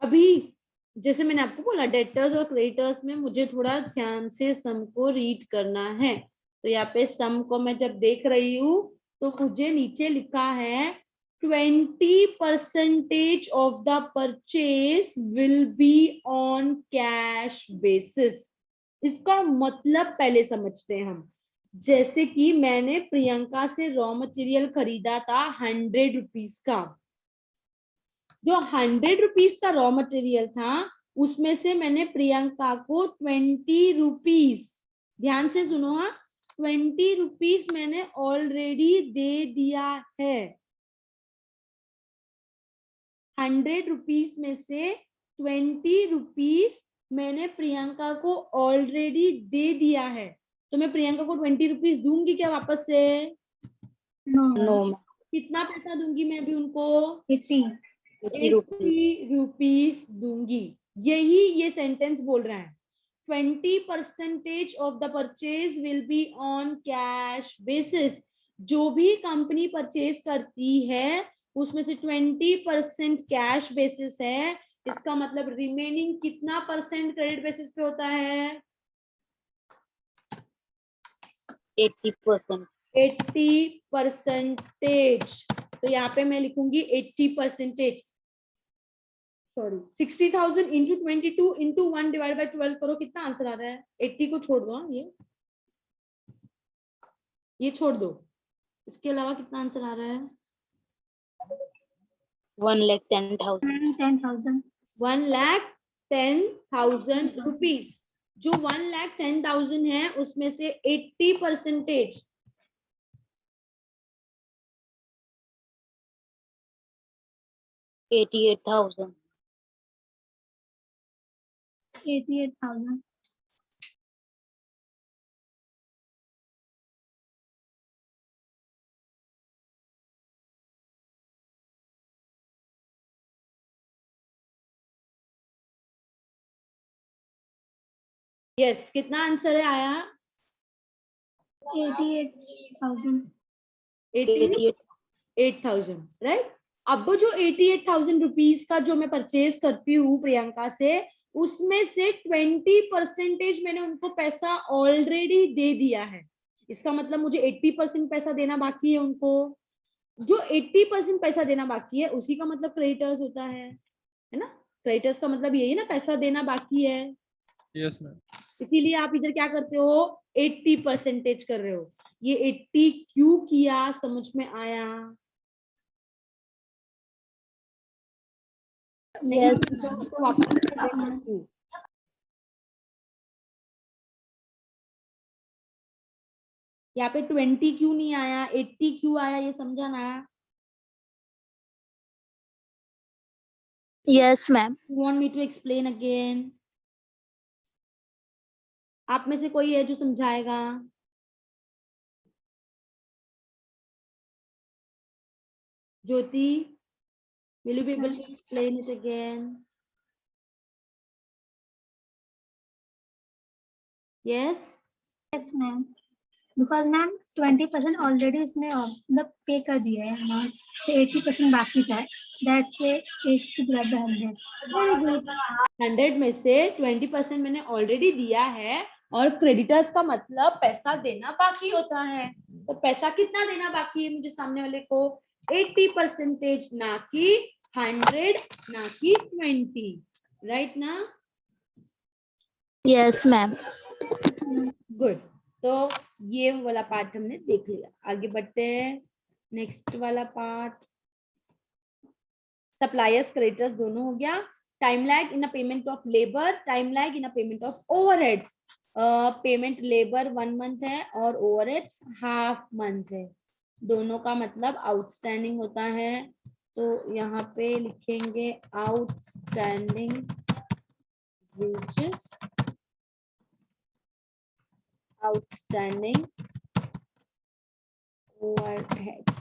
अभी जैसे मैंने आपको बोला डेटर्स और क्रेडिटर्स में मुझे थोड़ा ध्यान से सम को रीड करना है। तो यहाँ पे सम को मैं जब देख रही हूँ तो मुझे नीचे लिखा है 20% of the purchase will be on cash basis. इसका मतलब पहले समझते हैं हम। जैसे कि मैंने प्रियंका से रॉ मटेरियल खरीदा था 100 रुपीज का। जो 100 रुपीज का रॉ मटेरियल था उसमें से मैंने प्रियंका को 20 रुपीज, ध्यान से सुनो हाँ, 20 रुपीज मैंने ऑलरेडी दे दिया है। 100 रुपीज में से 20 रुपीज मैंने प्रियंका को ऑलरेडी दे दिया है। तो मैं प्रियंका को 20 रुपीज दूंगी क्या वापस से? नो। कितना पैसा दूंगी मैं अभी उनको? 80 रुपीज दूंगी। यही ये सेंटेंस बोल रहा है। 20% of the purchase will be on cash basis. जो भी कंपनी परचेज करती है उसमें से 20% कैश बेसिस है। इसका मतलब रिमेनिंग कितना परसेंट क्रेडिट बेसिस पे होता है? 80%। 80%। तो यहाँ पे मैं लिखूंगी 80%। Sorry 60,000 into 22 into 1 divide by 12 करो, कितना आंसर आ रहा है? 80 को छोड़ दो, ये छोड़ दो। इसके अलावा कितना आंसर आ रहा है? 1,10,000। 1,10,000 रुपीज। जो 1,10,000 है उसमें से 80%, 88,000। 88,000। यस कितना आंसर है आया? 88,000। 88,000 राइट। अब जो 88,000 रुपीज का जो मैं परचेज करती हूँ प्रियंका से, उसमें से 20% मैंने उनको पैसा ऑलरेडी दे दिया है। इसका मतलब मुझे 80% पैसा देना बाकी है उनको। जो 80% पैसा देना बाकी है उसी का मतलब क्रेडिटर्स होता है ना? क्रेडिटर्स का मतलब यही ना, पैसा देना बाकी है। Yes ma'am. इसीलिए आप इधर क्या करते हो? 80% कर रहे हो। ये 80 क्यों किया, समझ में आया? नहीं तो वापस यहाँ पे 20 क्यों नहीं आया, 80 क्यों आया, ये समझा ना? Yes ma'am. You want me to explain again? आप में से कोई है जो समझाएगा? ज्योति, will you be able to explain it again? Yes? Yes ma'am, because ma'am 20% already उसने मतलब पे कर दिया है अमाउंट, तो 80% बाकी था। That's 80 divide by 100। Very good. 100 में से 20% मैंने ऑलरेडी दिया है और क्रेडिटर्स का मतलब पैसा देना बाकी होता है। तो पैसा कितना देना बाकी है मुझे सामने वाले को? 80%, ना कि 100, ना कि 20, राइट ना? Yes ma'am. गुड। तो ये वाला पार्ट हमने देख लिया, आगे बढ़ते हैं। नेक्स्ट वाला पार्ट सप्लायर्स क्रेडिटर्स दोनों हो गया। Time lag in a payment of labour, time lag in a payment of overheads. Payment labour 1 month है और ओवरहेड्स हाफ मंथ है। दोनों का मतलब आउटस्टैंडिंग होता है। तो यहाँ पे लिखेंगे outstanding wages, outstanding overheads.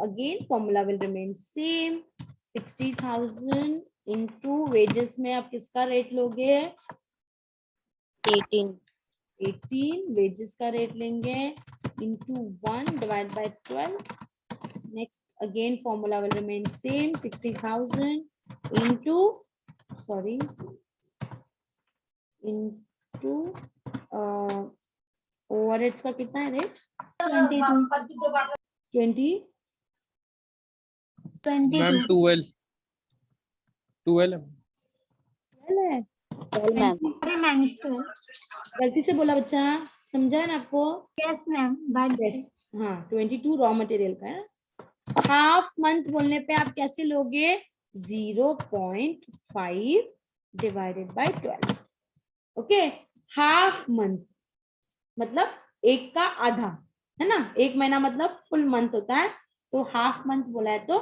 Again formula will remain same. 60,000 into wages में आप किसका रेट लोगे? 18 wages का रेट लेंगे into 1 divide by 12, next again formula will remain same, 60,000 into, sorry, into overheads का कितना है रेट? 22 मैम 12 है। मैम अरे मैम इसको गलती से बोला बच्चा, समझा है ना आपको? Yes ma'am bye Yes. हाँ 22 रॉ मटेरियल का है। हाफ मंथ बोलने पे आप कैसे लोगे? 0.5 divided by 12। Okay, half month मतलब एक का आधा, है ना? एक महीना मतलब फुल मंथ होता है, तो हाफ मंथ बोला है तो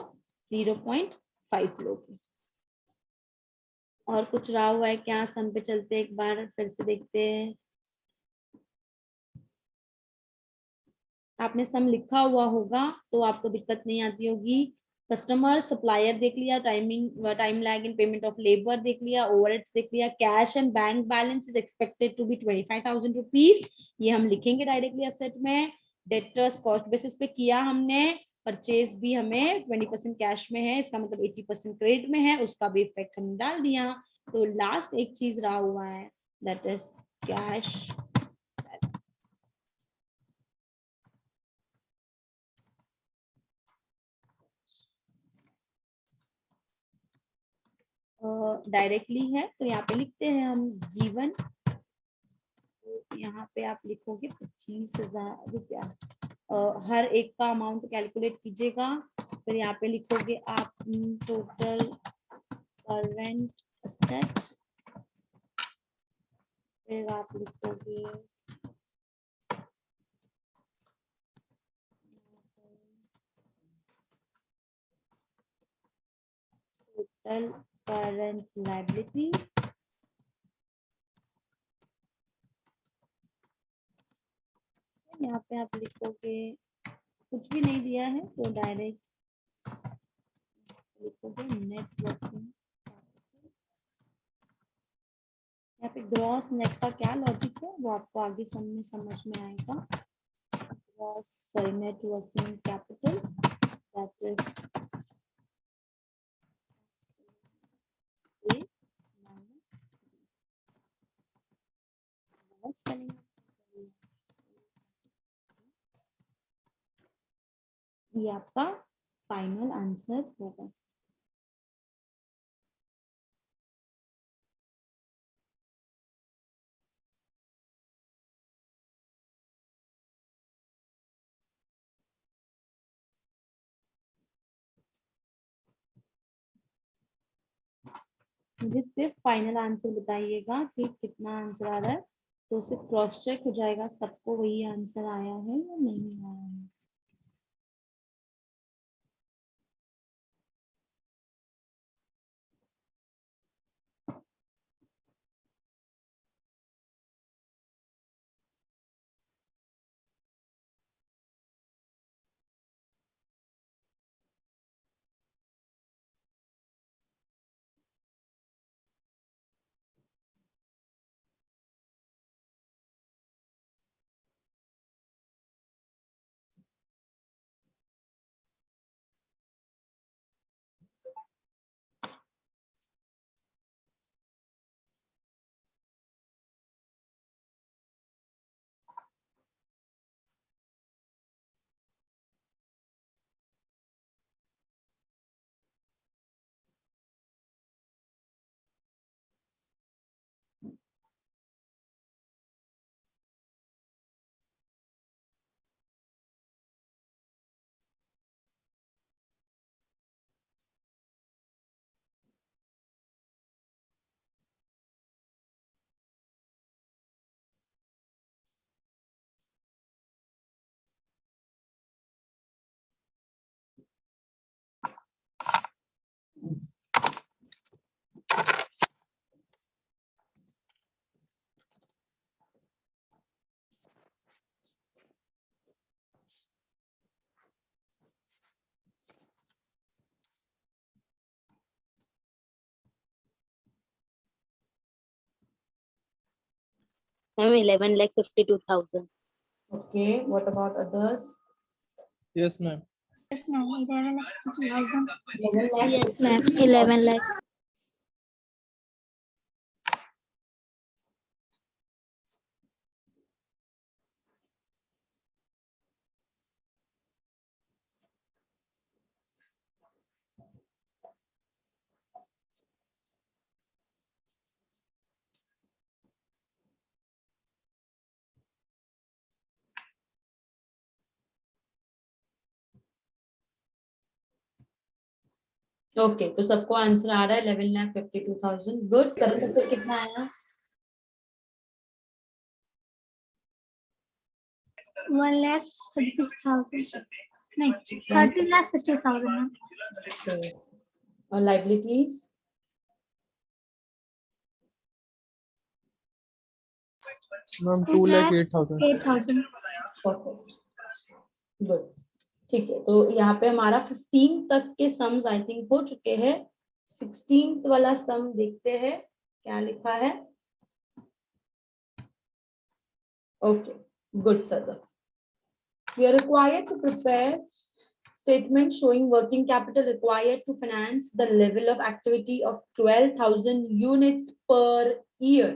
0.5 लोगे। और कुछ रहा हुआ है क्या? सम पे चलते एक बार फिर से देखते हैं। आपने सम लिखा हुआ होगा तो आपको दिक्कत नहीं आती होगी। कस्टमर सप्लायर देख लिया, time lag in payment of labour देख लिया, ओवरहेड्स देख लिया, cash and bank balance is expected to be 25,000 rupees, ये हम लिखेंगे डायरेक्टली असेट में। डेटर्स कॉस्ट बेसिस पे किया हमने, परचेज भी हमें 20% कैश में है, इसका मतलब 80% क्रेडिट में है, उसका भी इफेक्ट हमने डाल दिया। तो लास्ट एक चीज रहा हुआ है, दैट इज कैश। डायरेक्टली है तो यहाँ पे लिखते हैं हम गिवन, तो यहाँ पे आप लिखोगे 25,000 रुपया। हर एक का अमाउंट कैलकुलेट कीजिएगा, फिर यहाँ पे लिखोगे आप टोटल करंट असेट, फिर आप लिखोगे टोटल करंट लायबिलिटी, यहाँ पे आप लिखोगे, कुछ भी नहीं दिया है तो डायरेक्ट लिखोगे नेट वर्किंग। यहाँ पे ग्रॉस नेट का क्या लॉजिक है वो आपको आगे समझ में आएगा। Gross sorry net working capital that is A minus ये आपका फाइनल आंसर होगा। मुझे सिर्फ फाइनल आंसर बताइएगा कि कितना आंसर आ रहा है, तो सिर्फ क्रॉस चेक हो जाएगा सबको वही आंसर आया है या नहीं आया है। Ma'am 11,52,000 okay, what about others? Yes ma'am Yes, ma'am. 11 lakh 50,000. 11 lakh Yes, ma'am. 11 lakh. Okay, तो सबको आंसर आ रहा है 11,52,000। गुड। करंट असेट कितना आया? 1,36,000. नहीं, 13,60,000, ma'am. और लाइबिलिटीज? मैम 2,08,000। 8,000. Perfect, good. ठीक है, तो यहाँ पे हमारा 15 तक के सम्स आई थिंक हो चुके हैं। 16th वाला सम देखते हैं क्या लिखा है। Okay, good sir. We are required to prepare statement showing working capital required to finance the level of activity of 12,000 units per year.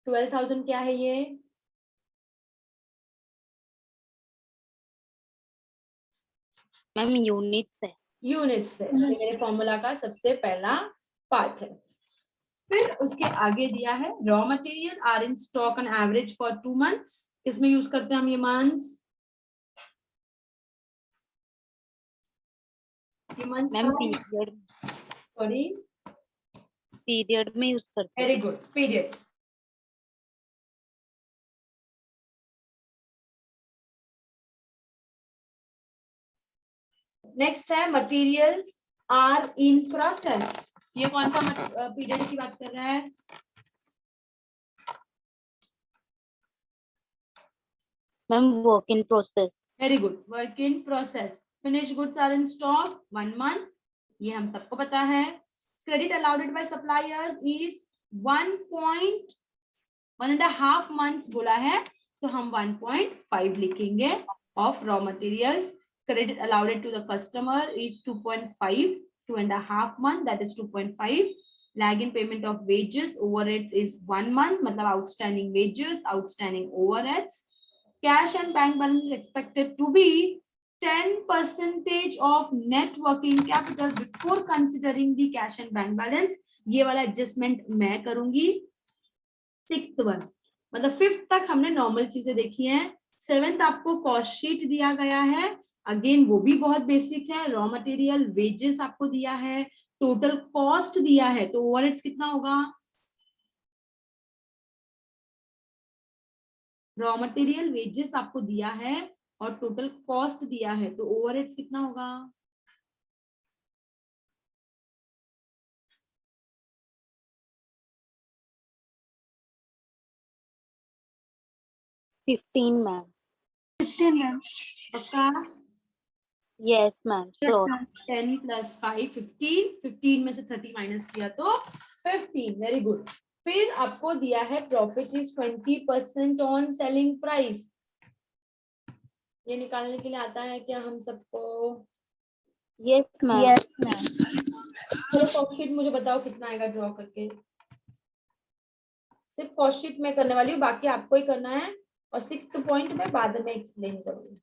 12,000 क्या है ये? मैम यूनिट्स है। यूनिट्स है, ये मेरे फॉर्मूला का सबसे पहला पार्ट है। फिर उसके आगे दिया है raw material are in stock on average for 2 months। किसमें यूज करते हैं हम ये मंथ्स? ये months ma'am period, sorry, period में यूज करते वेरी हैं। Good, periods. नेक्स्ट है मटेरियल्स आर इन प्रोसेस। ये कौन सा पीरियड की बात कर रहा है? Ma'am work in process. Very good, work in process. Finish goods are in stock 1 month, ये हम सबको पता है। Credit allowed by suppliers is 1.5 months बोला है, तो हम 1.5 लिखेंगे of raw materials. Credit allowed to the customer is 2.5, 2.5 month, that is 2.5. Lag in payment of wages, overheads is 1 month, मतलब outstanding wages, outstanding overheads. Cash and bank balance is expected to be 10% of net working capital before considering the cash and bank balance. ये वाला adjustment मैं करूंगी। 6th one, मतलब 5th तक हमने normal चीजें देखी हैं। 7th आपको कॉस्ट शीट दिया गया है, अगेन वो भी बहुत बेसिक है। रॉ मटेरियल, वेजेस आपको दिया है, टोटल कॉस्ट दिया है, तो ओवरहेड्स कितना होगा? रॉ मटेरियल, वेजेस आपको दिया है और टोटल कॉस्ट दिया है, तो ओवरहेड्स कितना होगा? Ma'am 15, ma'am. पक्का? Yes ma'am Yes, sure. ma'am. 10 + 5 15, 15 में से 30 माइनस किया तो 15। Very good. फिर आपको दिया है profit is 20% on selling price. ये निकालने के लिए आता है क्या हम सबको? Yes ma'am. Yes, ma'am. चलो कॉस्ट शीट मुझे बताओ कितना आएगा ड्रॉ करके। सिर्फ कॉस्ट शीट में करने वाली हूँ, बाकी आपको ही करना है, और 6th पॉइंट में बाद में एक्सप्लेन करूंगी।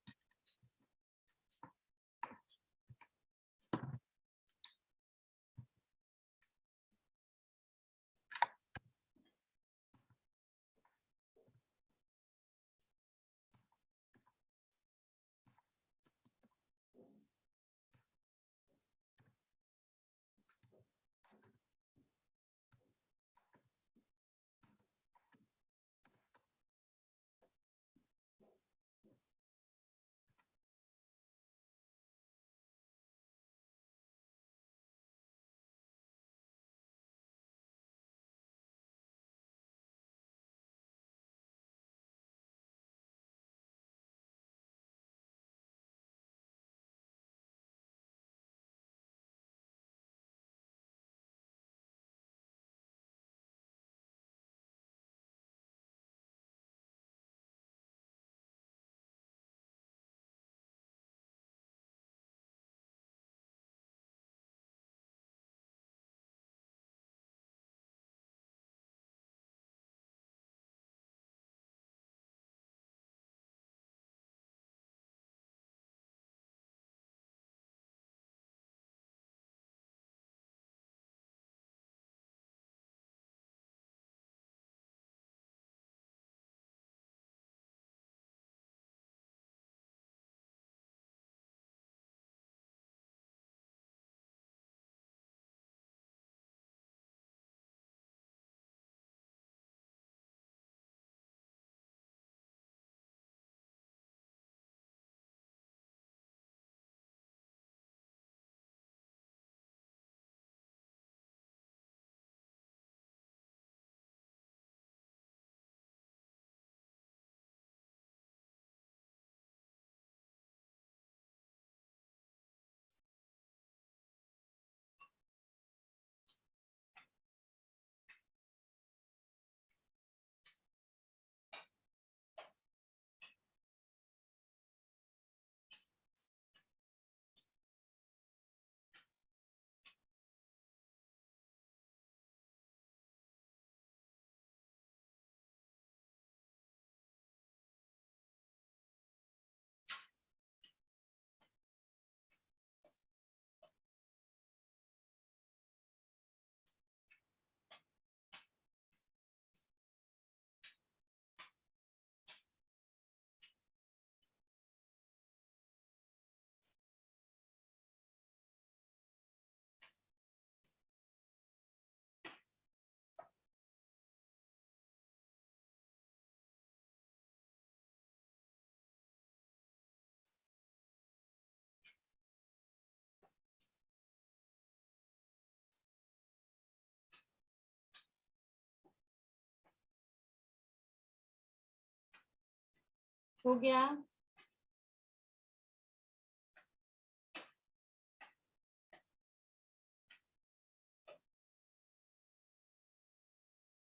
हो गया।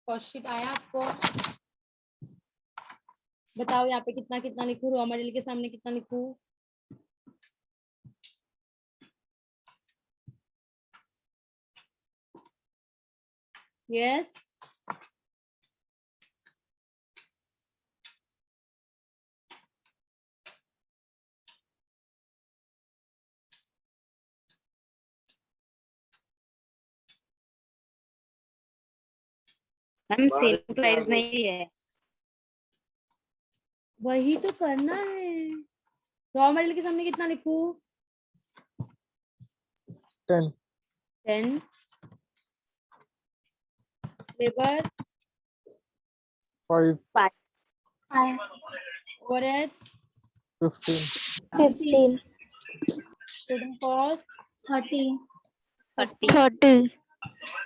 कॉस्ट शीट आया आपको? बताओ यहाँ पे कितना कितना लिखूं, रॉ मटेरियल के सामने कितना लिखूं? यस, मैम सेलिंग प्राइस नहीं है। वही तो करना है। रॉ मटेरियल के सामने कितना लिखूं? 10. 10। Labour, 5. 5. Overheads, 15. 15. Total cost, 30. 30।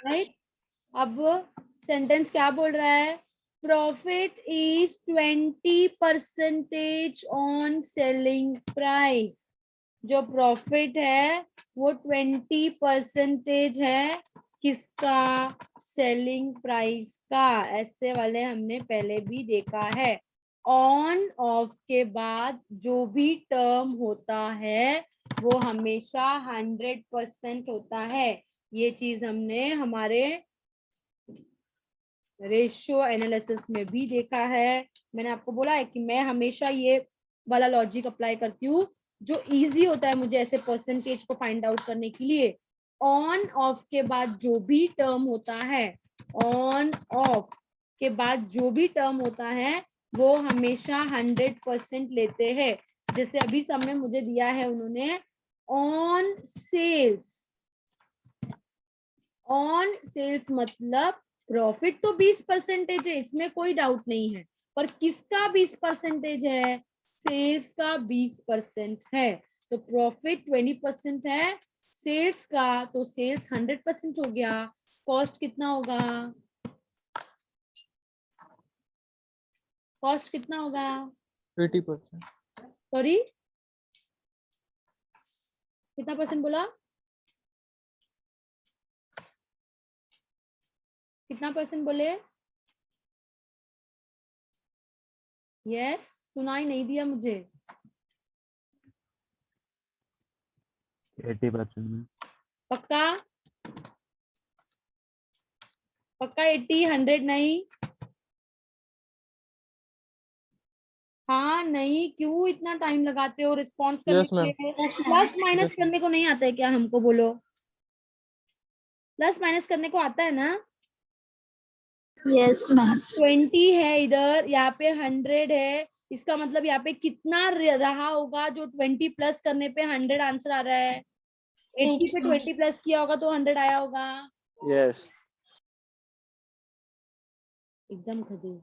Right. अब सेंटेंस क्या बोल रहा है? Profit is 20% on selling price. जो प्रॉफिट है वो 20% है किसका? सेलिंग प्राइस का। ऐसे वाले हमने पहले भी देखा है। ऑन ऑफ के बाद जो भी टर्म होता है वो हमेशा 100% होता है। ये चीज हमने हमारे रेशियो एनालिसिस में भी देखा है। मैंने आपको बोला है कि मैं हमेशा ये वाला लॉजिक अप्लाई करती हूँ जो इजी होता है मुझे ऐसे परसेंटेज को फाइंड आउट करने के लिए। ऑन ऑफ के बाद जो भी टर्म होता है, ऑन ऑफ के बाद जो भी टर्म होता है वो हमेशा 100% लेते हैं। जैसे अभी सबने मुझे दिया है उन्होंने ऑन सेल्स। ऑन सेल्स मतलब प्रॉफिट तो 20% है, इसमें कोई डाउट नहीं है, पर किसका 20% है? सेल्स का 20% है। तो प्रॉफिट 20% है सेल्स का, तो सेल्स 100% हो गया। कॉस्ट कितना होगा? कॉस्ट कितना होगा? 80%. सॉरी, कितना परसेंट बोला? कितना परसेंट बोले? यस, सुनाई नहीं दिया मुझे। 80% में। पक्का? पक्का 80, 100 नहीं? हाँ नहीं, क्यों इतना टाइम लगाते हो रिस्पॉन्स करने Yes, के ma'am. लिए? प्लस माइनस Yes, करने को नहीं आता है क्या? हमको बोलो, प्लस माइनस करने को आता है ना? Yes ma'am. 20 है इधर, यहाँ पे 100 है। इसका मतलब यहाँ पे कितना रहा होगा जो 20 प्लस करने पे 100 आंसर आ रहा है? 80 पे 20 प्लस किया होगा तो 100 आया होगा। Yes. एकदम खदे।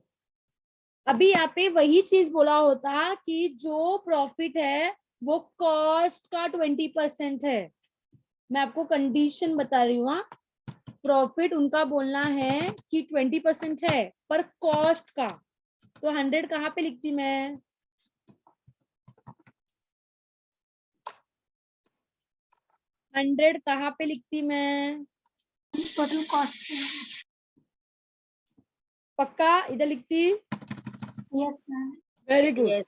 अभी यहाँ पे वही चीज बोला होता कि जो प्रॉफिट है वो कॉस्ट का 20% है। मैं आपको कंडीशन बता रही हूँ। प्रॉफिट उनका बोलना है कि 20% है पर कॉस्ट का, तो 100 कहाँ पे लिखती मैं? हंड्रेड कहाँ पे लिखती मैं? Total cost. पक्का इधर लिखती? Yes ma'am. Very good. Yes.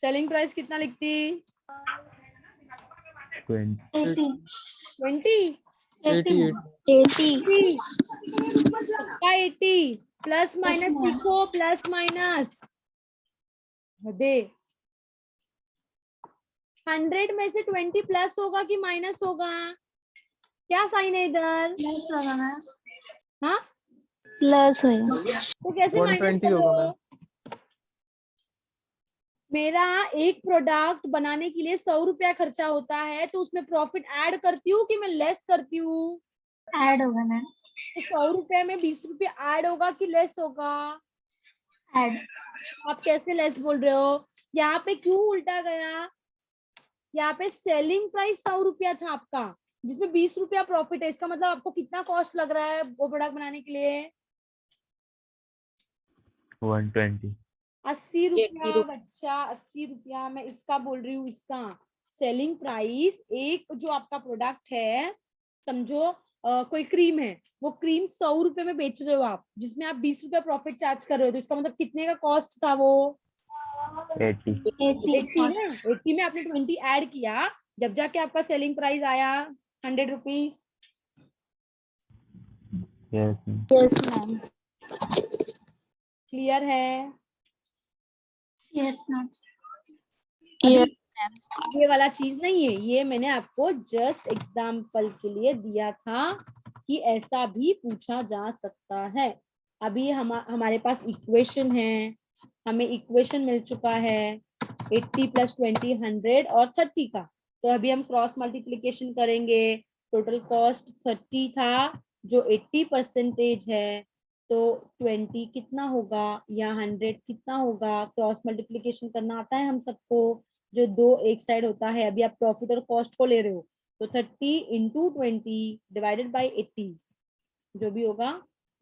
Selling price कितना लिखती? 20। 80. 20? 88. 80। पक्का 80? Plus minus ma'am. लिखो, प्लस माइनस दे। 100 में से 20 प्लस होगा कि माइनस होगा? क्या साइन है इधर? प्लस लगा मैम। हाँ, प्लस है। तो कैसे माइनस 120 कर रहे होगा हो? मेरा एक प्रोडक्ट बनाने के लिए 100 रुपया खर्चा होता है, तो उसमें प्रॉफिट ऐड करती हूँ कि मैं लेस करती हूँ? ऐड होगा मैम। तो 100 रुपया में 20 रुपया ऐड होगा कि लेस होगा? ऐड। आप कैसे लेस बोल रहे हो? यहाँ पे क्यों उल्टा गया? यहाँ पे सेलिंग प्राइस 100 रुपया था आपका, जिसमें 20 रुपया प्रॉफिट है। इसका मतलब आपको कितना कॉस्ट लग रहा है वो प्रोडक्ट बनाने के लिए? 120। 80 रुपया 80 बच्चा, 80 रुपया। मैं इसका बोल रही हूँ, इसका सेलिंग प्राइस। एक जो आपका प्रोडक्ट है, समझो कोई क्रीम है, वो क्रीम 100 रुपए में बेच रहे हो आप, जिसमें आप 20 रुपया प्रॉफिट चार्ज कर रहे हो, तो इसका मतलब कितने का कॉस्ट था वो? 80. 80 ना। 80 में आपने 20 ऐड किया, जब जाके आपका सेलिंग प्राइस आया 100 rupees. Yes, ma'am. Yes ma'am. Clear है? Yes, ma'am. अभी ये वाला चीज नहीं है, ये मैंने आपको जस्ट एग्जाम्पल के लिए दिया था कि ऐसा भी पूछा जा सकता है। अभी हमारे पास इक्वेशन है, हमें इक्वेशन मिल चुका है 80 + 20 100 और 30 का। तो अभी हम क्रॉस मल्टीप्लीकेशन करेंगे। टोटल कॉस्ट 30 था, जो 80% है, तो 20 कितना होगा या 100 कितना होगा? क्रॉस मल्टीप्लीकेशन करना आता है हम सबको, जो दो एक साइड होता है। अभी आप प्रॉफिट और कॉस्ट को ले रहे हो, तो 30 × 20 डिवाइडेड बाई 80, जो भी होगा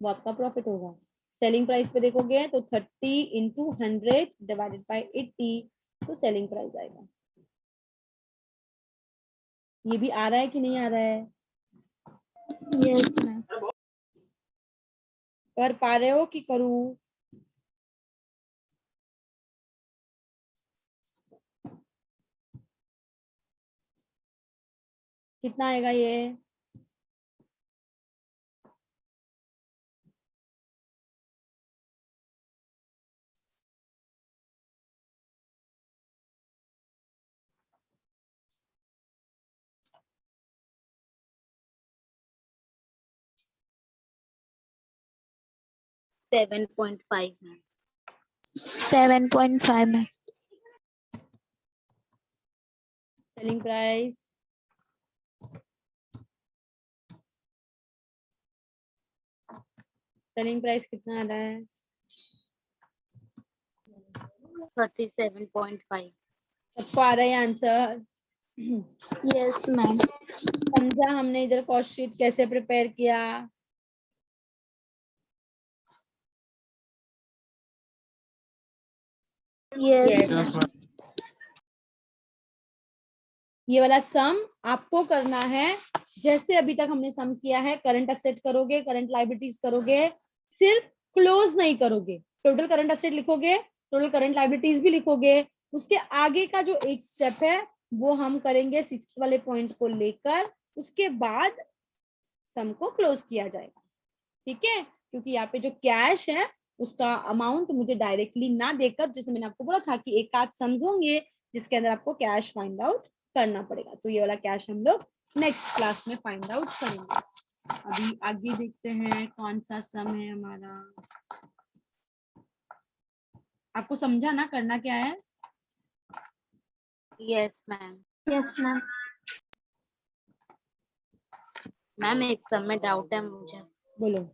वो आपका प्रॉफिट होगा। सेलिंग प्राइस पे देखोगे तो 30 × 100 डिवाइडेड बाई 80, तो सेलिंग प्राइस आएगा। ये भी आ रहा है कि नहीं आ रहा है? Yes, ma'am. कर पा रहे हो कि करूं? कितना आएगा ये? 7.5 मैम। 7.5 में। सेलिंग प्राइस कितना आ रहा है? 37.5। सबको आ रहा है आंसर? Yes ma'am. समझा हमने इधर कॉस्ट शीट कैसे प्रिपेयर किया? यस। ये वाला सम आपको करना है जैसे अभी तक हमने सम किया है। करंट असेट करोगे, करंट लायबिलिटीज करोगे, सिर्फ क्लोज नहीं करोगे। टोटल करंट असेट लिखोगे, टोटल करंट लायबिलिटीज भी लिखोगे। उसके आगे का जो एक स्टेप है वो हम करेंगे 6th वाले पॉइंट को लेकर, उसके बाद सम को क्लोज किया जाएगा। ठीक है? क्योंकि यहाँ पे जो कैश है उसका अमाउंट मुझे डायरेक्टली ना देकर, जैसे मैंने आपको बोला था कि एक आध सम्स होंगे जिसके अंदर आपको कैश फाइंड आउट करना पड़ेगा, तो ये वाला कैश हम लोग नेक्स्ट क्लास में फाइंड आउट करेंगे। अभी आगे देखते हैं कौन सा सम है हमारा। आपको समझा ना करना क्या है? Yes ma'am. Yes, ma'am. Ma'am एक सम में डाउट है मुझे। बोलो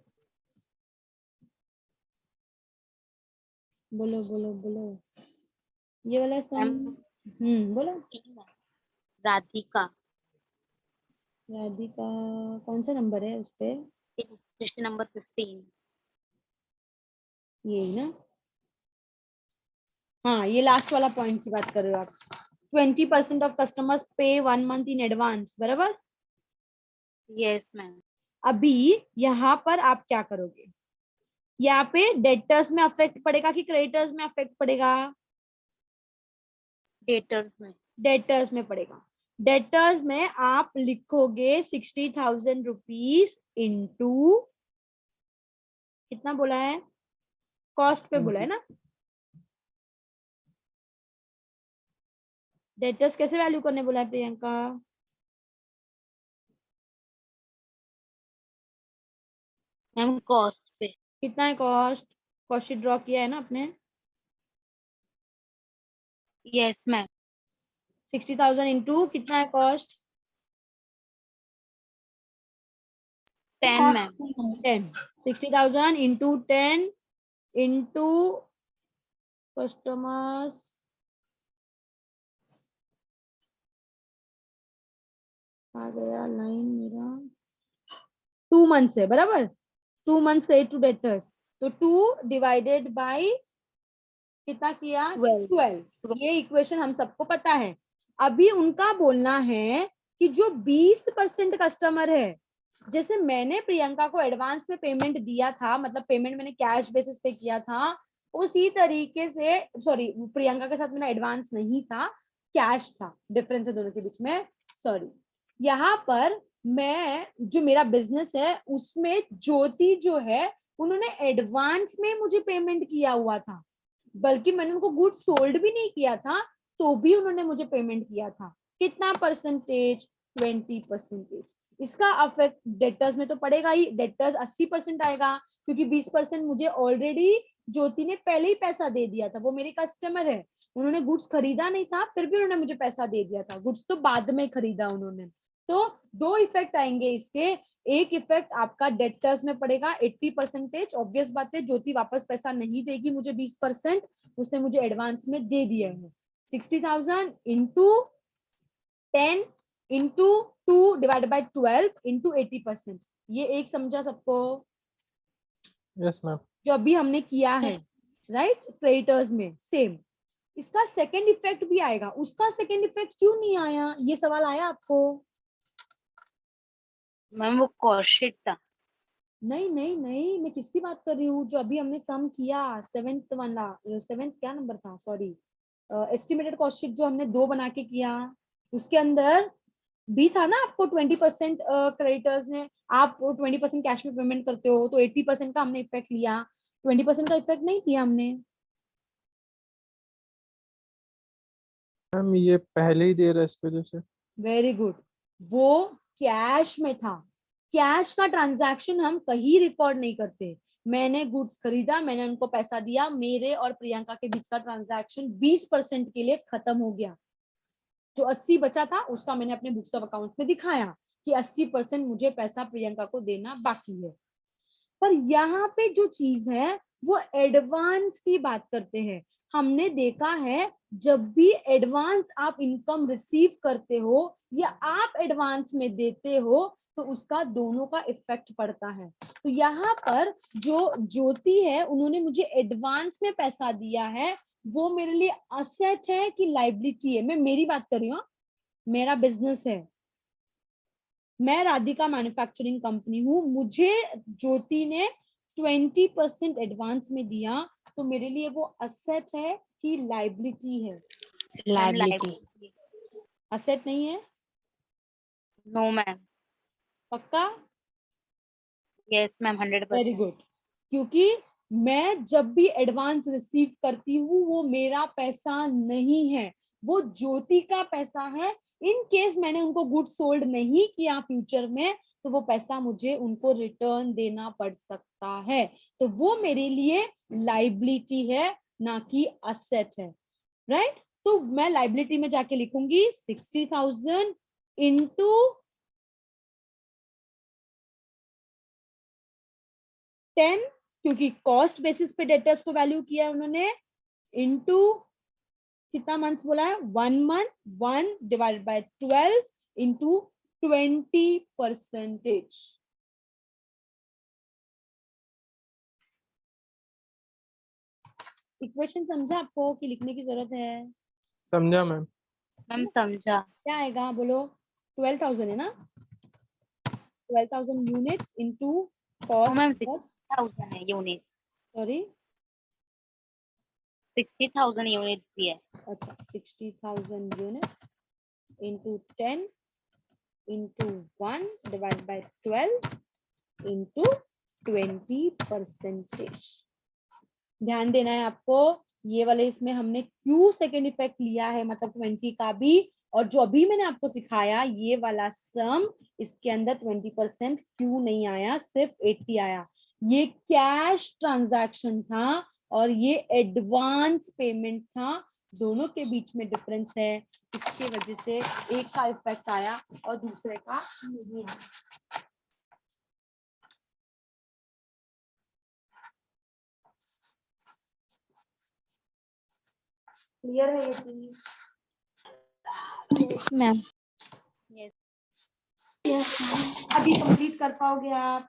बोलो बोलो बोलो। ये वाला सम। बोलो। राधिका, राधिका कौन सा नंबर है उस पे? Question number 15। यही ना? हाँ, ये लास्ट वाला पॉइंट की बात कर रहे हो आप। 20% ऑफ कस्टमर्स पे 1 मंथ इन एडवांस, बराबर? Yes ma'am. अभी यहाँ पर आप क्या करोगे? यहाँ पे डेटर्स में अफेक्ट पड़ेगा कि क्रेडिटर्स में अफेक्ट पड़ेगा? डेटर्स में। डेटर्स में पड़ेगा। डेटर्स में आप लिखोगे 60,000 रुपीज इंटू, कितना बोला है? कॉस्ट पे बोला है ना? डेटर्स कैसे वैल्यू करने बोला है प्रियंका? मैम कॉस्ट पे। कितना है कॉस्ट? कॉस्ट शीट ड्रॉ किया है ना आपने? Yes ma'am. 60,000 इंटू कितना है cost? 10 ma'am. 10। 60,000 into 10 into customers, आ गया लाइन मेरा, 2 मंथ्स है, बराबर? 2 मंथ्स क्रेडिट टू डेटर्स, तो 2 डिवाइडेड बाई कितना किया 12. 12। ये इक्वेशन हम सबको पता है। अभी उनका बोलना है कि जो 20% कस्टमर है, जैसे मैंने प्रियंका को एडवांस में पेमेंट दिया था, मतलब पेमेंट मैंने कैश बेसिस पे किया था, उसी तरीके से, सॉरी प्रियंका के साथ मेरा एडवांस नहीं था, कैश था, डिफरेंस है दोनों के बीच में, सॉरी। यहाँ पर मैं जो मेरा बिजनेस है उसमें ज्योति जो है उन्होंने एडवांस में मुझे पेमेंट किया हुआ था, बल्कि मैंने उनको गुड्स सोल्ड भी नहीं किया था तो भी उन्होंने मुझे पेमेंट किया था। कितना परसेंटेज? 20%। इसका अफेक्ट डेटर्स में तो पड़ेगा ही, डेटर्स 80% आएगा, क्योंकि 20% मुझे ऑलरेडी ज्योति ने पहले ही पैसा दे दिया था, वो मेरी कस्टमर है, उन्होंने गुड्स खरीदा नहीं था फिर भी उन्होंने मुझे पैसा दे दिया था, गुड्स तो बाद में खरीदा उन्होंने। तो दो इफेक्ट आएंगे इसके। एक इफेक्ट आपका डेटर्स में पड़ेगा 80%, ऑब्वियस बात है, ज्योति वापस पैसा नहीं देगी मुझे 20%, उसने मुझे एडवांस में दे दिया है। 60,000 into 10 into 2 divide by 12 into 80%। ये एक समझा सबको? Yes ma'am. जो अभी हमने किया है, राइट, क्रेडिटर्स में सेम। इसका सेकंड इफेक्ट भी आएगा, उसका सेकंड इफेक्ट क्यों नहीं आया, ये सवाल आया आपको? मैम वो कॉस्ट शीट था। नहीं नहीं नहीं, मैं किसकी बात कर रही हूँ, जो अभी हमने सम किया 7th वाला, 7th क्या नंबर था, सॉरी, एस्टिमेटेड कॉस्ट शीट जो हमने 2 बना के किया, उसके अंदर भी था ना आपको 20% क्रेडिटर्स ने, आप 20% कैश में पेमेंट करते हो तो 80% का हमने इफेक्ट लिया, 20% का इफेक्ट नहीं किया हमने। मैम ये पहले ही दे रहा है इस वजह से। वेरी गुड, वो कैश में था, कैश का ट्रांजैक्शन हम कहीं रिकॉर्ड नहीं करते। मैंने गुड्स खरीदा, मैंने उनको पैसा दिया, मेरे और प्रियंका के बीच का ट्रांजैक्शन 20% के लिए खत्म हो गया। जो 80 बचा था उसका मैंने अपने बुक्स ऑफ अकाउंट में दिखाया कि 80% मुझे पैसा प्रियंका को देना बाकी है। पर यहाँ पे जो चीज है वो एडवांस की बात करते हैं। हमने देखा है जब भी एडवांस आप इनकम रिसीव करते हो या आप एडवांस में देते हो तो उसका दोनों का इफेक्ट पड़ता है। तो यहाँ पर जो ज्योति है उन्होंने मुझे एडवांस में पैसा दिया है, वो मेरे लिए असेट है कि लाइबिलिटी है? मैं मेरी बात कर रही हूँ, मेरा बिजनेस है, मैं राधिका मैन्युफैक्चरिंग कंपनी हूँ, मुझे ज्योति ने 20% एडवांस में दिया, तो मेरे लिए वो असेट है कि लाइबिलिटी है? लायबिलिटी। असेट नहीं है? No ma'am. पक्का? Yes ma'am 100%। वेरी गुड, क्योंकि मैं जब भी एडवांस रिसीव करती हूँ वो मेरा पैसा नहीं है, वो ज्योति का पैसा है। इन केस मैंने उनको गुड सोल्ड नहीं किया फ्यूचर में तो वो पैसा मुझे उनको रिटर्न देना पड़ सकता है, तो वो मेरे लिए लाइबिलिटी है ना कि असेट है, राइट? तो मैं लाइबिलिटी में जाके लिखूंगी 60,000 इंटू 10, क्योंकि कॉस्ट बेसिस पे डेटर्स को वैल्यू किया है उन्होंने, इनटू कितना मंथ्स बोला है, 1 month, 1 divided by 12 into 20%। Equation समझा आपको कि लिखने की जरूरत है? समझा मैम। मैम समझा। क्या आएगा बोलो? 12,000 है ना, 12,000 units into oh ma'am cost, 60,000 है यूनिट, सॉरी 60,000 यूनिट भी है। अच्छा 60,000 units into 10 into 1 divide by 12 into 20%। ध्यान देना है आपको, ये वाले इसमें हमने क्यू सेकेंड इफेक्ट लिया है, मतलब 20 का भी, और जो अभी मैंने आपको सिखाया ये वाला सम, इसके अंदर 20% क्यू नहीं आया, सिर्फ 80 आया। ये कैश ट्रांजैक्शन था और ये एडवांस पेमेंट था, दोनों के बीच में डिफरेंस है, इसके वजह से एक का इफेक्ट आया और दूसरे का नहीं आया। क्लियर है ये चीज? Yes, ma'am. यस, अभी कंप्लीट कर पाओगे आप?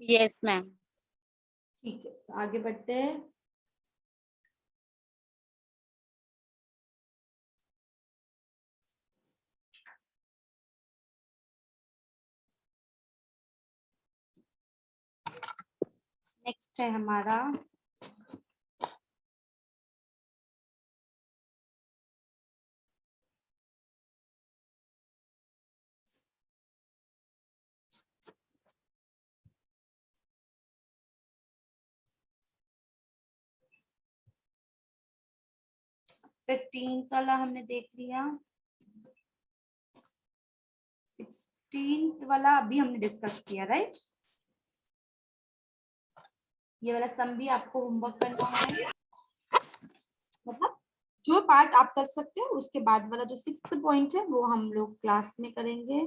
Yes ma'am. ठीक है, तो आगे बढ़ते हैं। नेक्स्ट है हमारा फिफ्टीन वाला हमने देख लिया, 16 वाला अभी हमने डिस्कस किया, राइट। ये वाला सम भी आपको होमवर्क करना है, मतलब जो पार्ट आप कर सकते हो उसके बाद वाला जो 6th पॉइंट है वो हम लोग क्लास में करेंगे।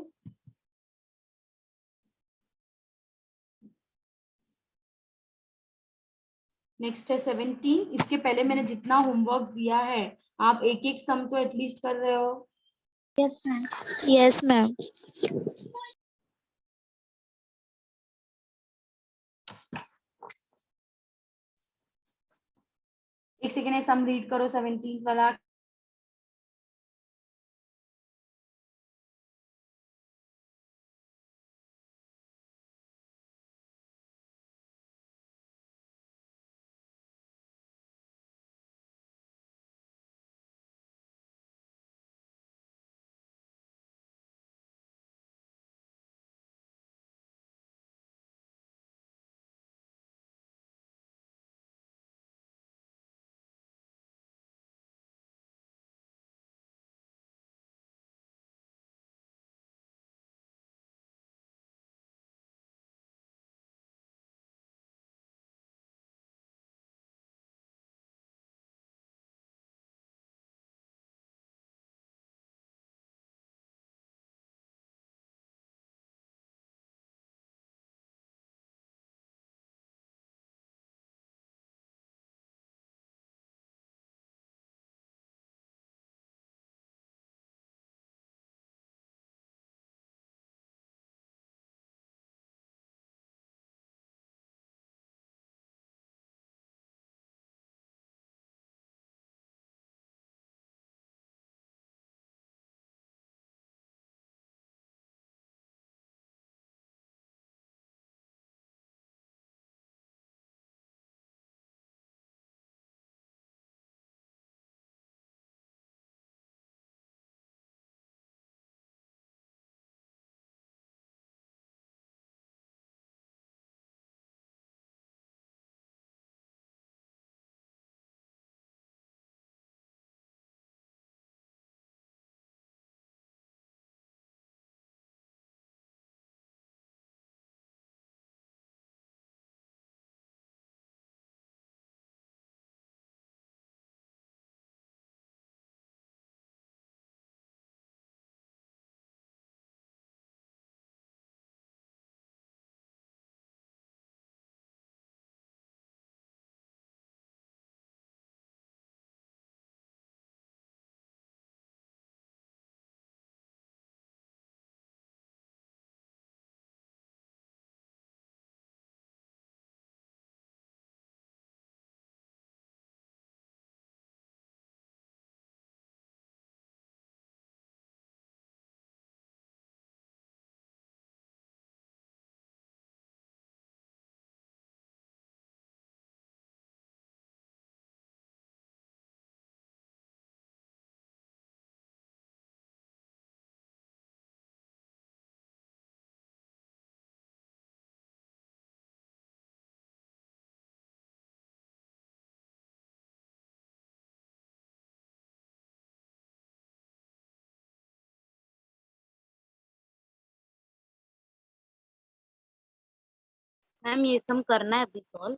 नेक्स्ट है 17। इसके पहले मैंने जितना होमवर्क दिया है आप एक एक सम तो एटलीस्ट कर रहे हो। Yes, ma'am. Yes, ma'am. एक सेकेंड, सम रीड करो 17 वाला। मैम ये सम करना है अभी सॉल्व।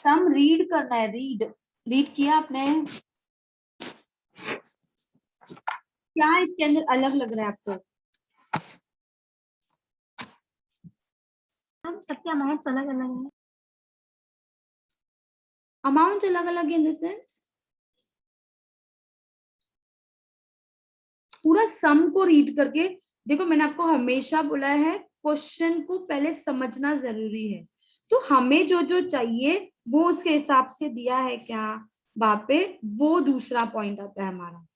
सम रीड करना है, रीड। रीड किया आपने? क्या इसके अंदर अलग लग रहा है आपको? मैम सबके अमाउंट अलग अलग है। अमाउंट अलग अलग इन द सेंस पूरा सम को रीड करके देखो, मैंने आपको हमेशा बोला है क्वेश्चन को पहले समझना जरूरी है। तो हमें जो जो चाहिए वो उसके हिसाब से दिया है क्या वहां पे, वो दूसरा पॉइंट आता है हमारा,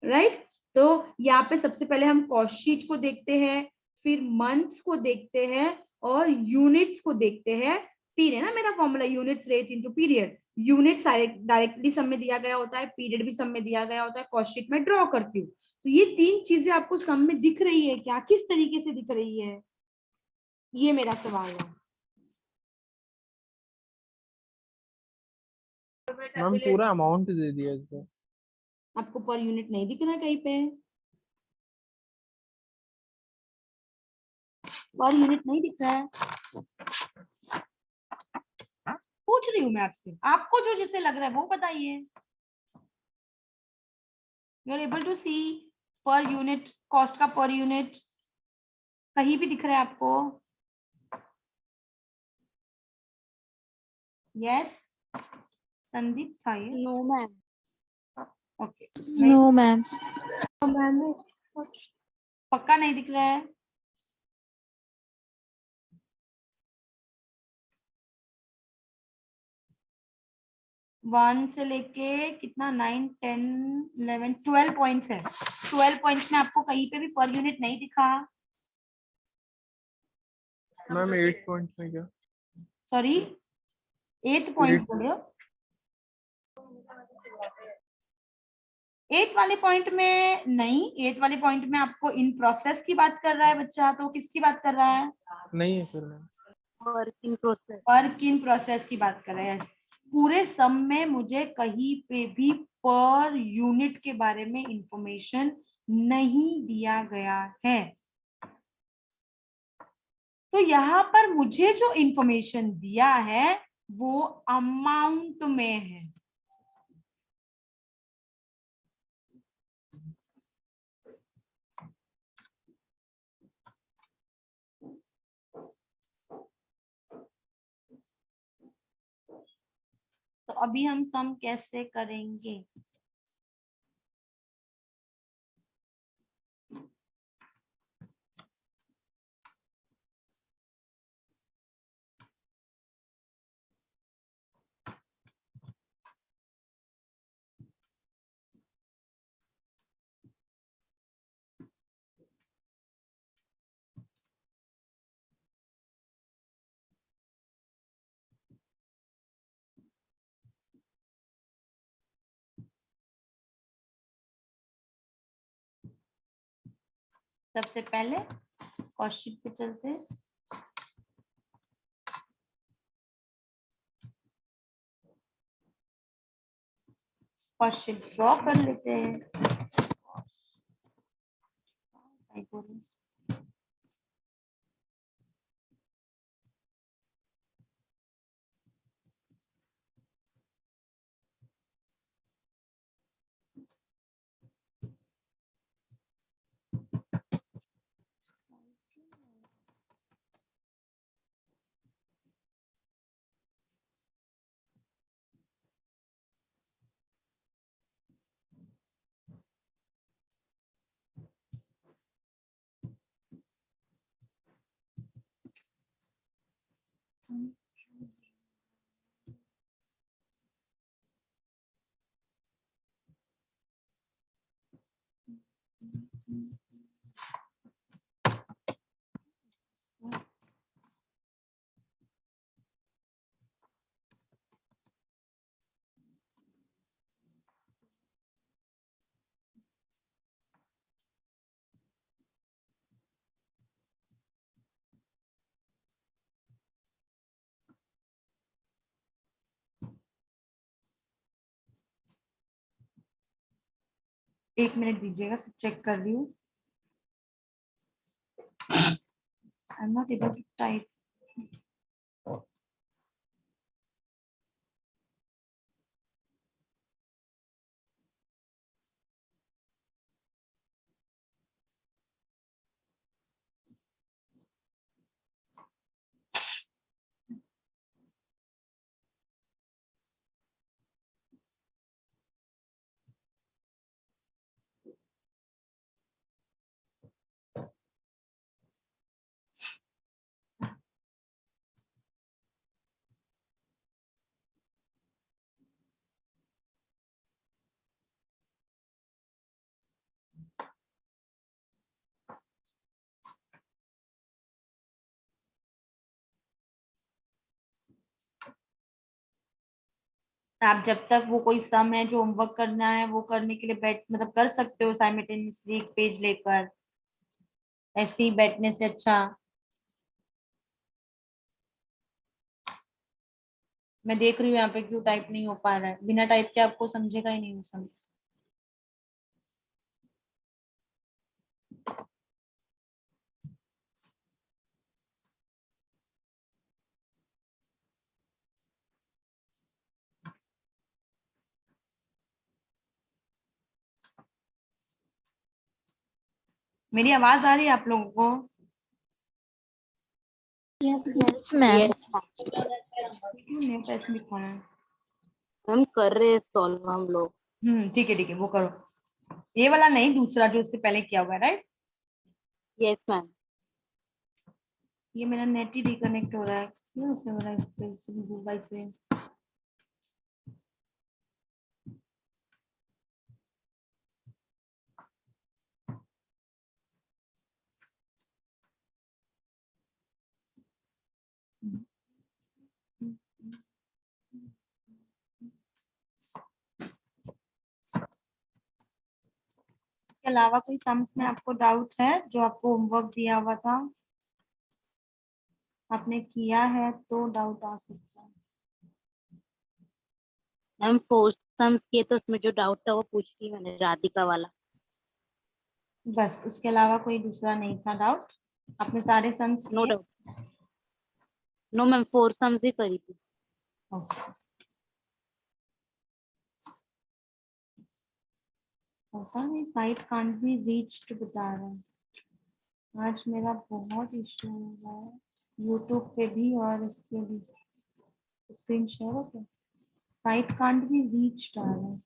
राइट। तो यहाँ पे सबसे पहले हम कॉस्ट शीट को देखते हैं, फिर मंथ्स को देखते हैं और यूनिट्स को देखते हैं। 3 है ना मेरा formula, units rate into period. Unit directly sum में दिया गया होता है, पीरियड भी सम में दिया गया होता है, कॉस्ट शीट में ड्रॉ करती हूँ। तो ये 3 चीजें आपको सम में दिख रही है क्या, किस तरीके से दिख रही है, ये मेरा सवाल है। मैम पूरा अमाउंट दे दिया इसको। आपको पर यूनिट नहीं दिख रहा है कहीं पे? पर यूनिट नहीं दिख रहा है? पूछ रही हूँ मैं आपसे, आपको जो जैसे लग रहा है वो बताइए। You are able to see per unit, cost का पर यूनिट कहीं भी दिख रहा है आपको? यस संदीप था ये? No ma'am. Okay no ma'am. पक्का नहीं दिख रहा है? वन से लेके कितना 9 10 11 12 पॉइंट्स है। 12 पॉइंट्स में आपको कहीं पे भी पर यूनिट नहीं दिखा? मैम 8 पॉइंट में क्या? सॉरी 8th पॉइंट बोल रहे हो? 8th वाले पॉइंट में नहीं, 8th वाले पॉइंट में आपको इन प्रोसेस की बात कर रहा है बच्चा, तो किसकी बात कर रहा है? नहीं है फिर ma'am. Working process. Work in process की बात कर रहे हैं। पूरे सम में मुझे कहीं पे भी पर यूनिट के बारे में इंफॉर्मेशन नहीं दिया गया है। तो यहाँ पर मुझे जो इंफॉर्मेशन दिया है वो अमाउंट में है। तो अभी हम सम कैसे करेंगे? सबसे पहले कॉस्ट शीट पे चलते हैं। कॉस्ट शीट ड्रॉ कर लेते हैं। एक मिनट दीजिएगा, सब चेक कर रही हूँ। I am not able to type. आप जब तक वो कोई सम है जो होमवर्क करना है वो करने के लिए बैठ मतलब कर सकते हो साइमल्टेनियसली एक पेज लेकर, ऐसे ही बैठने से अच्छा। मैं देख रही हूँ यहाँ पे क्यों टाइप नहीं हो पा रहा है, बिना टाइप के आपको समझेगा ही नहीं वो सम। मेरी आवाज आ रही है आप लोगों को? Yes, Yes, ma'am. क्यों नहीं पैसे दिखाना है? हम कर रहे हैं सॉल्व हम लोग। ठीक है वो करो। ये वाला नहीं, दूसरा जो उससे पहले किया हुआ है, राइट? Yes ma'am. ये मेरा नेट ही रिकनेक्ट हो रहा है, क्यों ऐसे हो रहा है इस पे मोबाइल पे? इसके अलावा कोई सम्स में आपको डाउट है जो आपको होमवर्क दिया हुआ था, आपने किया है तो डाउट आ सकता है। मैम 4 सम्स किए तो उसमें जो डाउट था वो पूछ ली मैंने, राधिका वाला। बस उसके अलावा कोई दूसरा नहीं था डाउट? आपने सारे सम्स नो किए? डाउट। नो मैम 4 सम्स ही करी थी। Okay. पता नहीं साइट कांट बी रीच्ड बता रहा है। आज मेरा बहुत इशू हो रहा है यूट्यूब पे भी और इसके भी। Screen share okay, site can't be reached आ रहा है।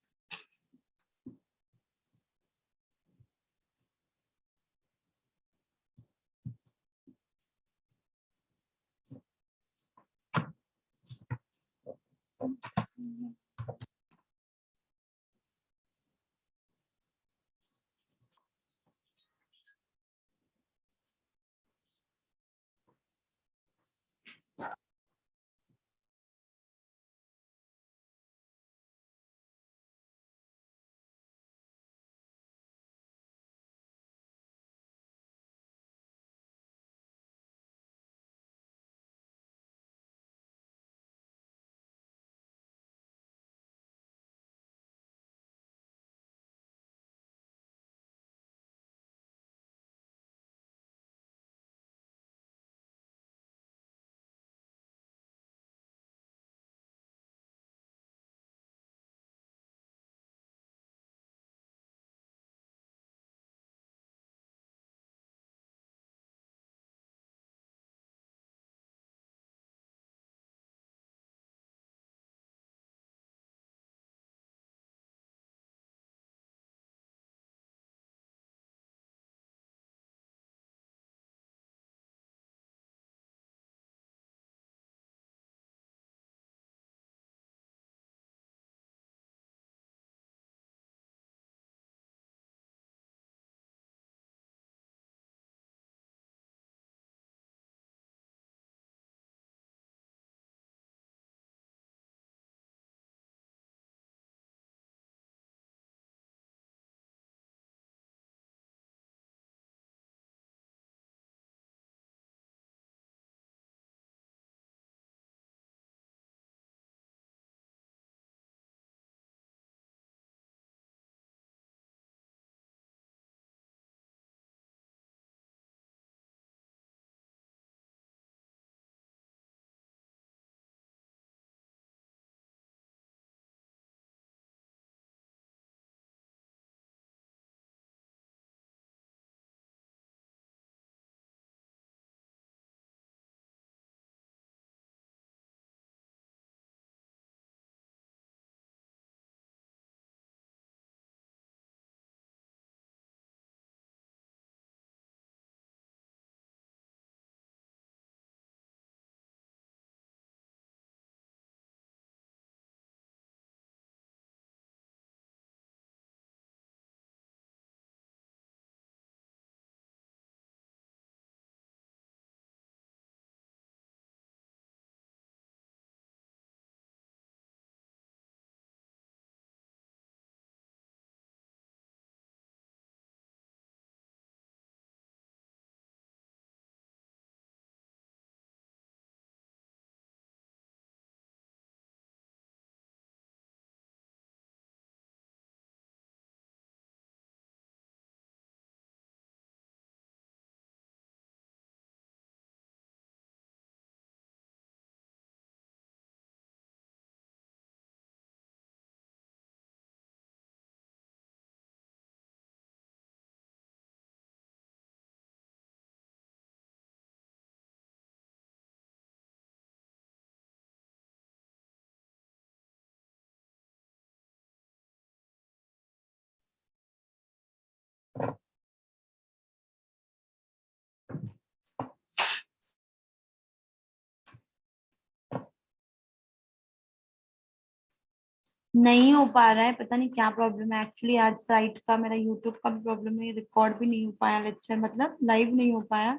नहीं हो पा रहा है, पता नहीं क्या प्रॉब्लम है एक्चुअली। आज साइट का मेरा यूट्यूब का भी प्रॉब्लम है, रिकॉर्ड भी नहीं हो पाया लेक्चर, मतलब लाइव नहीं हो पाया।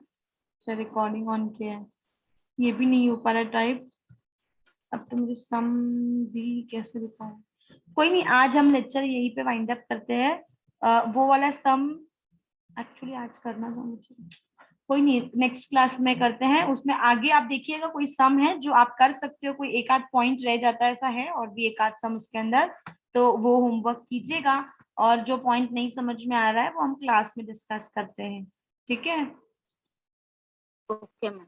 सर रिकॉर्डिंग ऑन किया है, ये भी नहीं हो पा रहा टाइप। अब तो मुझे सम भी कैसे दिखाऊं। कोई नहीं, आज हम लेक्चर यहीं पे वाइंड अप करते हैं। वो वाला सम एक्चुअली आज करना था मुझे, कोई नहीं नेक्स्ट क्लास में करते हैं। उसमें आगे आप देखिएगा कोई सम है जो आप कर सकते हो, कोई एक आध पॉइंट रह जाता है ऐसा है, और भी एक आध सम उसके अंदर, तो वो होमवर्क कीजिएगा। और जो पॉइंट नहीं समझ में आ रहा है वो हम क्लास में डिस्कस करते हैं, ठीक है? Okay ma'am.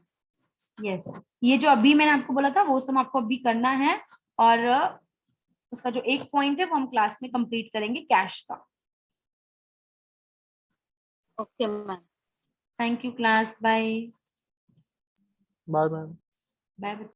यस, ये जो अभी मैंने आपको बोला था वो सम आपको अभी करना है, और उसका जो एक पॉइंट है वो हम क्लास में कंप्लीट करेंगे कैश का। Okay ma'am. Thank you class, bye bye ma'am. Bye.